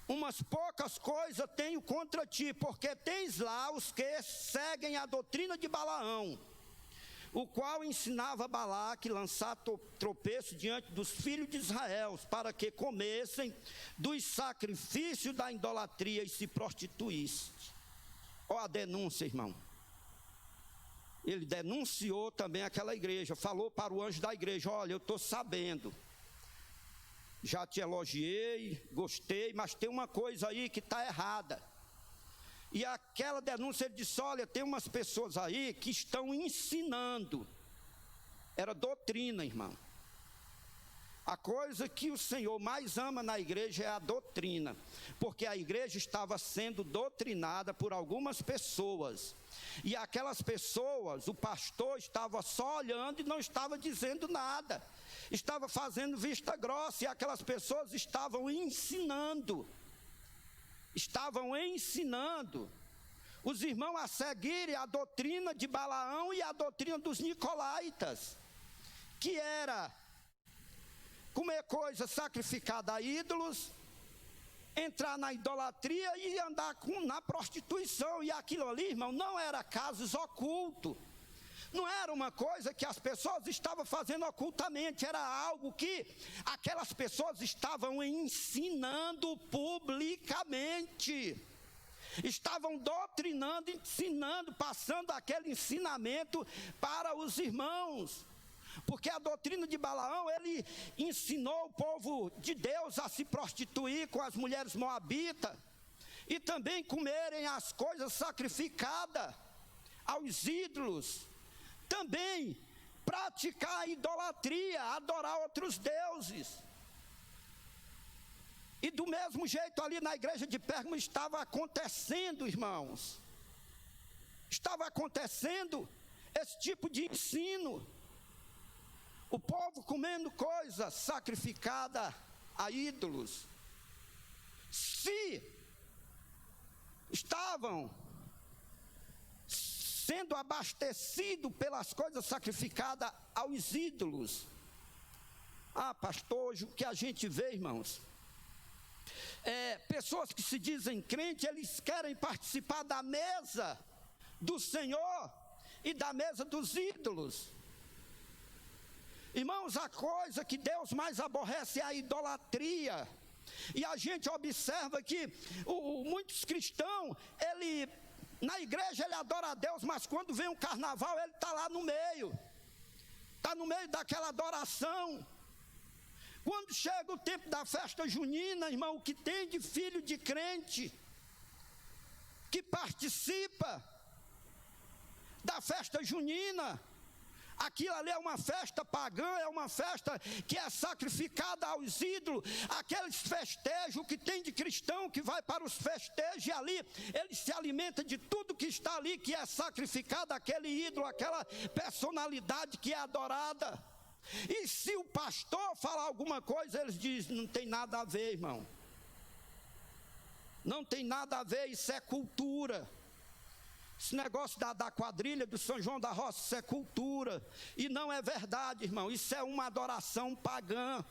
umas poucas coisas tenho contra ti, porque tens lá os que seguem a doutrina de Balaão, o qual ensinava Balaque lançar tropeço diante dos filhos de Israel, para que comessem dos sacrifícios da idolatria e se prostituíssem. Ó a denúncia, irmão. Ele denunciou também aquela igreja, falou para o anjo da igreja: olha, eu estou sabendo já te elogiei, gostei, mas tem uma coisa aí que está errada. E aquela denúncia, ele disse, olha, tem umas pessoas aí que estão ensinando. Era doutrina, irmão. A coisa que o Senhor mais ama na igreja é a doutrina, porque a igreja estava sendo doutrinada por algumas pessoas, e aquelas pessoas, o pastor estava só olhando e não estava dizendo nada, estava fazendo vista grossa, e aquelas pessoas estavam ensinando os irmãos a seguirem a doutrina de Balaão e a doutrina dos nicolaítas, que era comer coisa sacrificada a ídolos, entrar na idolatria e andar na prostituição. E aquilo ali, irmão, não era casos ocultos, não era uma coisa que as pessoas estavam fazendo ocultamente, era algo que aquelas pessoas estavam ensinando publicamente, estavam doutrinando, ensinando, passando aquele ensinamento para os irmãos. Porque a doutrina de Balaão, ele ensinou o povo de Deus a se prostituir com as mulheres moabitas, e também comerem as coisas sacrificadas aos ídolos, também praticar a idolatria, adorar outros deuses. E do mesmo jeito ali na igreja de Pérgamo estava acontecendo, irmãos, estava acontecendo esse tipo de ensino. O povo comendo coisa sacrificada a ídolos. Se estavam sendo abastecidos pelas coisas sacrificadas aos ídolos. Ah, pastor, hoje o que a gente vê, irmãos, pessoas que se dizem crentes, eles querem participar da mesa do Senhor e da mesa dos ídolos. Irmãos, a coisa que Deus mais aborrece é a idolatria. E a gente observa que muitos cristãos, na igreja ele adora a Deus, mas quando vem um carnaval ele está lá no meio, está no meio daquela adoração. Quando chega o tempo da festa junina, irmão, o que tem de filho de crente que participa da festa junina, aquilo ali é uma festa pagã, é uma festa que é sacrificada aos ídolos, aqueles festejos que tem de cristão que vai para os festejos, e ali ele se alimenta de tudo que está ali, que é sacrificado aquele ídolo, aquela personalidade que é adorada. E se o pastor falar alguma coisa, eles dizem, não tem nada a ver, irmão, não tem nada a ver, isso é cultura. Esse negócio da quadrilha do São João da Roça, isso é cultura, e não é verdade, irmão, isso é uma adoração pagã.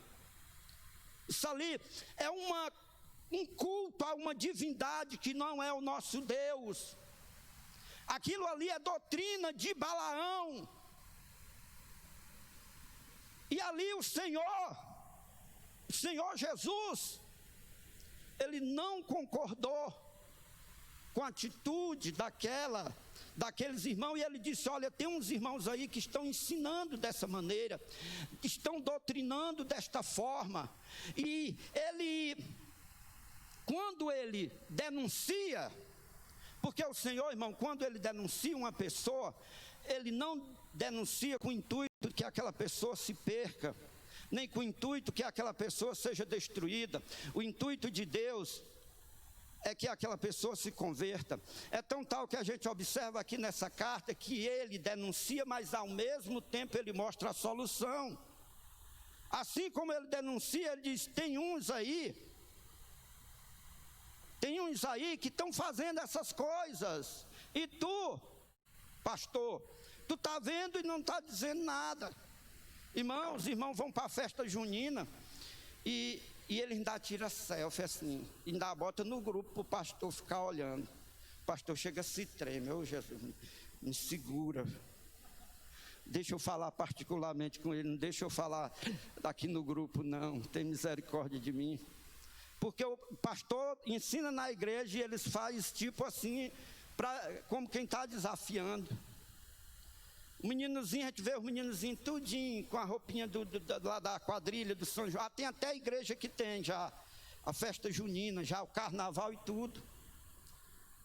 Isso ali é um culto a uma divindade que não é o nosso Deus. Aquilo ali é doutrina de Balaão. E ali o Senhor Jesus, ele não concordou com a atitude daqueles irmãos, e ele disse, olha, tem uns irmãos aí que estão ensinando dessa maneira, estão doutrinando desta forma, e quando ele denuncia, porque o Senhor, irmão, quando ele denuncia uma pessoa, ele não denuncia com o intuito que aquela pessoa se perca, nem com o intuito que aquela pessoa seja destruída. O intuito de Deus é que aquela pessoa se converta. É tão tal que a gente observa aqui nessa carta que ele denuncia, mas ao mesmo tempo ele mostra a solução. Assim como ele denuncia, ele diz, tem uns aí que estão fazendo essas coisas, e tu, pastor, tu está vendo e não está dizendo nada. Irmãos, os irmãos vão para a festa junina e ele ainda tira selfie assim, ainda bota no grupo para o pastor ficar olhando. O pastor chega a se treme, ô Jesus, me segura. Deixa eu falar particularmente com ele, não deixa eu falar aqui no grupo, não, tem misericórdia de mim. Porque o pastor ensina na igreja e eles fazem tipo assim, como quem está desafiando. meninozinho, a gente vê os meninozinhos tudinho com a roupinha lá da quadrilha do São João. Tem até a igreja que tem já a festa junina, já o carnaval e tudo.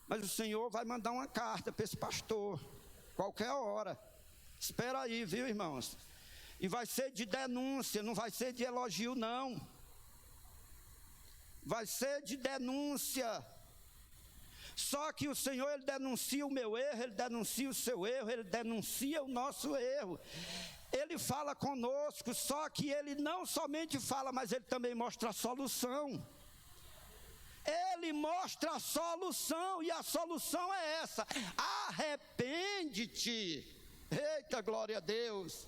Mas o Senhor vai mandar uma carta para esse pastor, qualquer hora. Espera aí, viu, irmãos? E vai ser de denúncia, não vai ser de elogio, não. Vai ser de denúncia. Só que o Senhor, Ele denuncia o meu erro, Ele denuncia o seu erro, Ele denuncia o nosso erro. Ele fala conosco, só que Ele não somente fala, mas Ele também mostra a solução. Ele mostra a solução, e a solução é essa: arrepende-te. Eita, glória a Deus.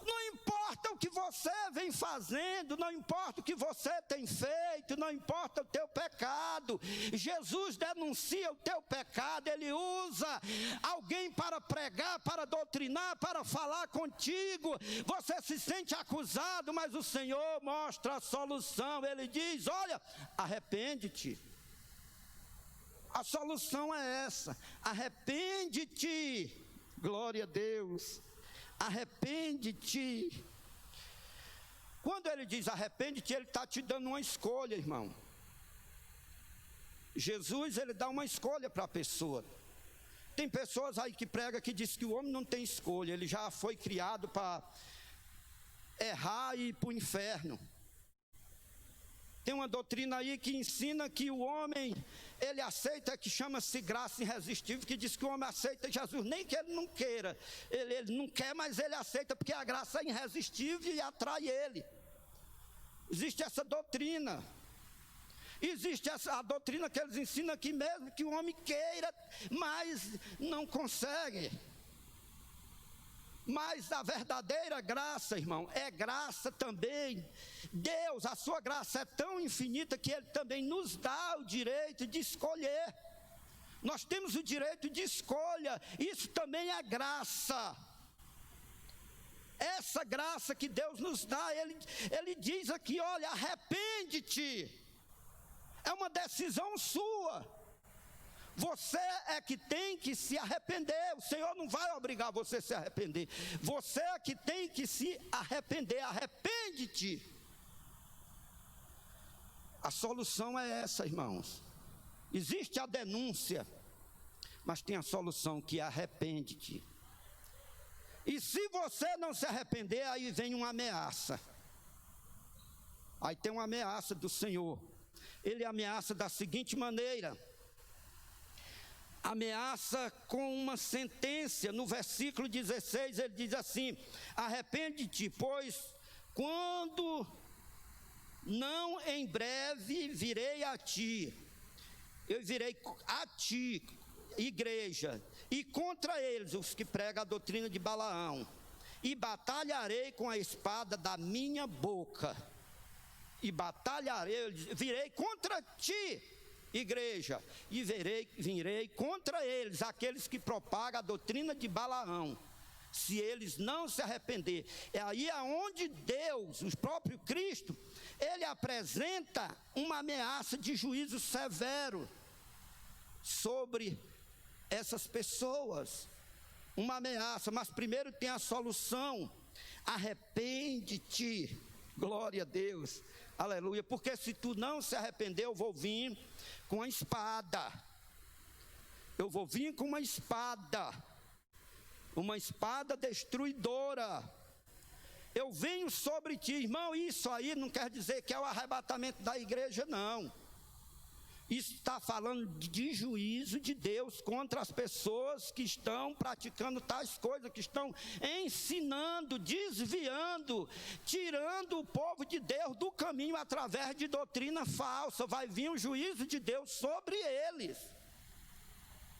Não importa o que você vem fazendo, não importa o que você tem feito, não importa o teu pecado. Jesus denuncia o teu pecado, Ele usa alguém para pregar, para doutrinar, para falar contigo. Você se sente acusado, mas o Senhor mostra a solução. Ele diz: olha, arrepende-te. A solução é essa: arrepende-te. Glória a Deus. Arrepende-te. Quando ele diz arrepende-te, ele está te dando uma escolha, irmão. Jesus, ele dá uma escolha para a pessoa. Tem pessoas aí que pregam que diz que o homem não tem escolha, ele já foi criado para errar e ir para o inferno. Tem uma doutrina aí que ensina que o homem, ele aceita, que chama-se graça irresistível, que diz que o homem aceita Jesus, nem que ele não queira. Ele não quer, mas ele aceita, porque a graça é irresistível e atrai ele. Existe essa doutrina. Existe a doutrina que eles ensinam aqui mesmo, que o homem queira, mas não consegue. Mas a verdadeira graça, irmão, é graça também. Deus, a sua graça é tão infinita que Ele também nos dá o direito de escolher. Nós temos o direito de escolha, isso também é graça. Essa graça que Deus nos dá, Ele diz aqui, olha, arrepende-te. É uma decisão sua. Você é que tem que se arrepender. O Senhor não vai obrigar você a se arrepender. Você é que tem que se arrepender. Arrepende-te. A solução é essa, irmãos. Existe a denúncia, mas tem a solução, que é arrepende-te. E se você não se arrepender, aí vem uma ameaça. Aí tem uma ameaça do Senhor. Ele ameaça da seguinte maneira: ameaça com uma sentença. No versículo 16 ele diz assim: arrepende-te, pois quando não em breve virei a ti, eu virei a ti, igreja, e contra eles, os que pregam a doutrina de Balaão, e batalharei com a espada da minha boca, e batalharei, virei contra ti, igreja, e virei contra eles, aqueles que propagam a doutrina de Balaão, se eles não se arrepender. É aí aonde Deus, o próprio Cristo, Ele apresenta uma ameaça de juízo severo sobre essas pessoas. Uma ameaça, mas primeiro tem a solução: arrepende-te. Glória a Deus, aleluia. Porque se tu não se arrepender, eu vou vir com a espada. Eu vou vir com uma espada destruidora. Eu venho sobre ti, irmão. Isso aí não quer dizer que é o arrebatamento da igreja, não. Isso está falando de juízo de Deus contra as pessoas que estão praticando tais coisas, que estão ensinando, desviando, tirando o povo de Deus do caminho através de doutrina falsa. Vai vir o juízo de Deus sobre eles.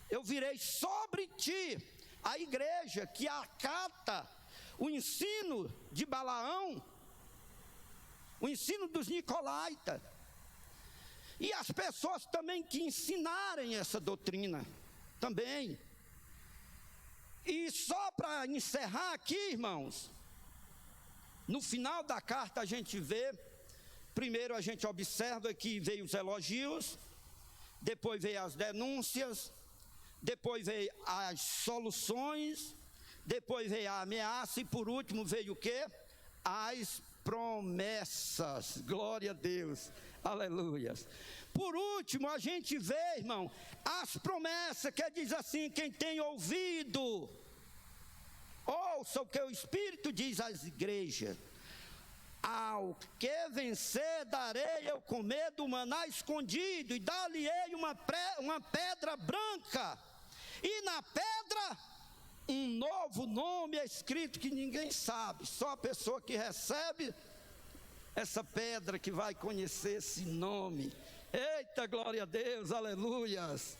Eu virei sobre ti, a igreja que acata o ensino de Balaão, o ensino dos nicolaítas, e as pessoas também que ensinarem essa doutrina também. E só para encerrar aqui, irmãos, no final da carta a gente vê, primeiro a gente observa que veio os elogios, depois veio as denúncias, depois veio as soluções, depois veio a ameaça e por último veio o quê? As promessas. Glória a Deus, aleluia. Por último a gente vê, irmão, as promessas, que diz assim: quem tem ouvido, ouça o que o Espírito diz às igrejas. Ao que vencer, darei eu comer do maná escondido, e dar-lhe-ei uma pedra branca, e na pedra um novo nome escrito que ninguém sabe, só a pessoa que recebe essa pedra que vai conhecer esse nome. Eita, glória a Deus, aleluias.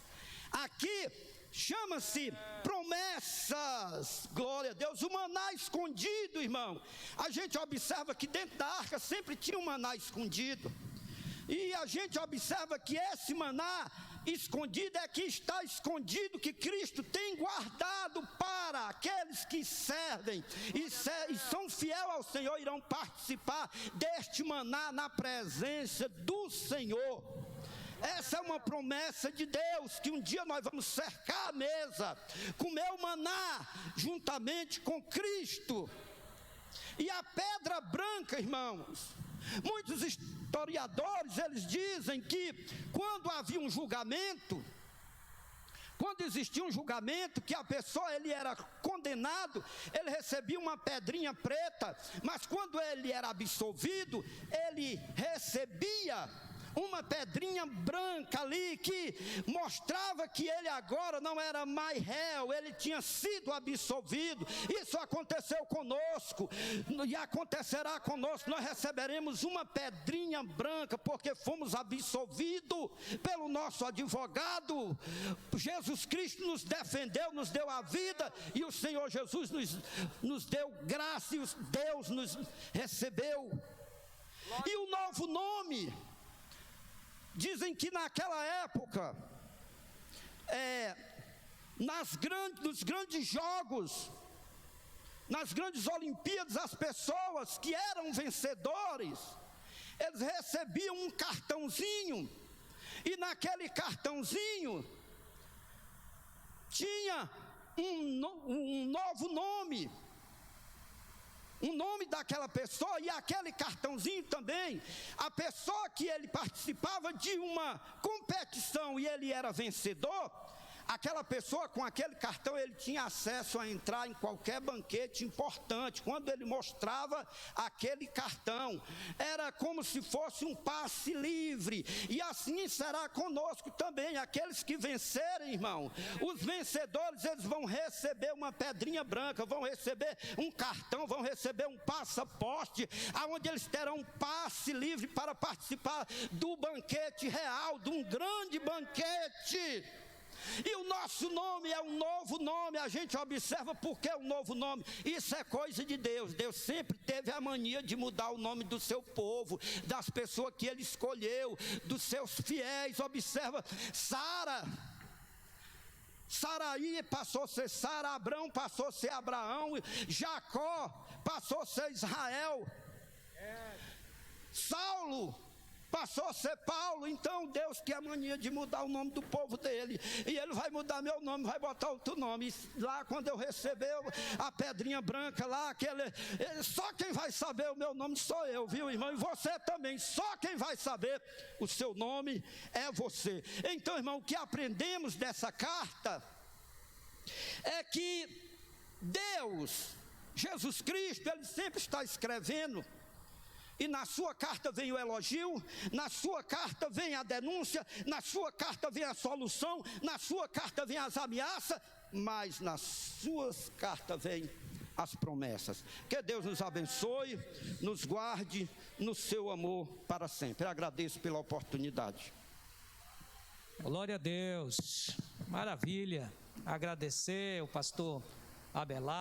Aqui chama-se promessas, glória a Deus. O maná escondido, irmão, a gente observa que dentro da arca sempre tinha um maná escondido, e a gente observa que esse maná escondido é que está escondido, que Cristo tem guardado para aqueles que servem e são fiéis ao Senhor, irão participar deste maná na presença do Senhor. Essa é uma promessa de Deus, que um dia nós vamos cercar a mesa, comer o maná juntamente com Cristo. E a pedra branca, irmãos, muitos historiadores, eles dizem que quando havia um julgamento, quando existia um julgamento, que a pessoa, ele era condenado, ele recebia uma pedrinha preta, mas quando ele era absolvido, ele recebia uma pedrinha branca ali, que mostrava que ele agora não era mais réu, ele tinha sido absolvido. Isso aconteceu conosco e acontecerá conosco. Nós receberemos uma pedrinha branca, porque fomos absolvidos pelo nosso advogado. Jesus Cristo nos defendeu, nos deu a vida, e o Senhor Jesus nos deu graça, e Deus nos recebeu. E o novo nome, dizem que naquela época, nos grandes jogos, nas grandes Olimpíadas, as pessoas que eram vencedores, eles recebiam um cartãozinho, e naquele cartãozinho tinha um novo nome, o nome daquela pessoa, e aquele cartãozinho também, a pessoa que ele participava de uma competição e ele era vencedor, aquela pessoa com aquele cartão, ele tinha acesso a entrar em qualquer banquete importante. Quando ele mostrava aquele cartão, era como se fosse um passe livre. E assim será conosco também, aqueles que vencerem, irmão. Os vencedores, eles vão receber uma pedrinha branca, vão receber um cartão, vão receber um passaporte, aonde eles terão um passe livre para participar do banquete real, de um grande banquete. E o nosso nome é um novo nome. A gente observa por que um novo nome. Isso é coisa de Deus. Deus sempre teve a mania de mudar o nome do seu povo, das pessoas que ele escolheu, dos seus fiéis. Observa Saraí passou a ser Sara, Abrão passou a ser Abraão, Jacó passou a ser Israel, Saulo passou a ser Paulo. Então Deus tem a mania de mudar o nome do povo dele, e ele vai mudar meu nome, vai botar outro nome. E lá quando eu receber a pedrinha branca lá, só quem vai saber o meu nome sou eu, viu, irmão? E você também, só quem vai saber o seu nome é você. Então, irmão, o que aprendemos dessa carta é que Deus, Jesus Cristo, ele sempre está escrevendo. E na sua carta vem o elogio, na sua carta vem a denúncia, na sua carta vem a solução, na sua carta vem as ameaças, mas nas suas cartas vem as promessas. Que Deus nos abençoe, nos guarde no seu amor para sempre. Eu agradeço pela oportunidade. Glória a Deus, maravilha. Agradecer o pastor Abelardo.